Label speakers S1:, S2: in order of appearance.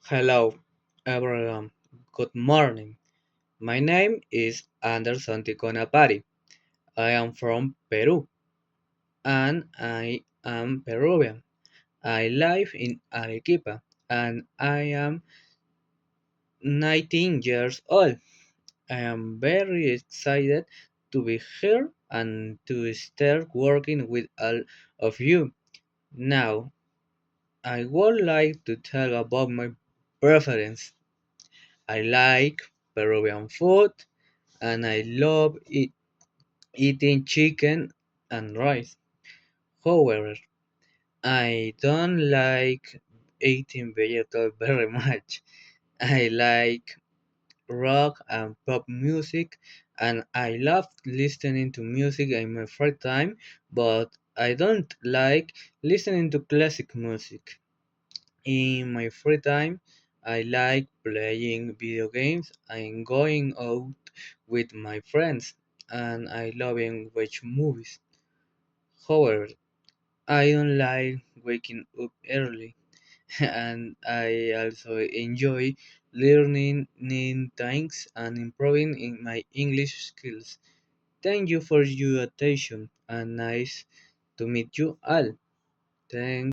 S1: Hello, everyone. Good morning. My name is Anderson Ticonapari. I am from Peru and I am Peruvian. I live in Arequipa and I am 19 years old. I am very excited to be here and to start working with all of you. Now, I would like to tell about my preference. I like Peruvian food and I love eating chicken and rice. However, I don't like eating vegetables very much. I like rock and pop music and I love listening to music in my free time, but I don't like listening to classic music. In my free time, I like playing video games and going out with my friends, and I love watch movies. However, I don't like waking up early, and I also enjoy learning new things and improving in my English skills. Thank you for your attention, and nice to meet you all. Thanks.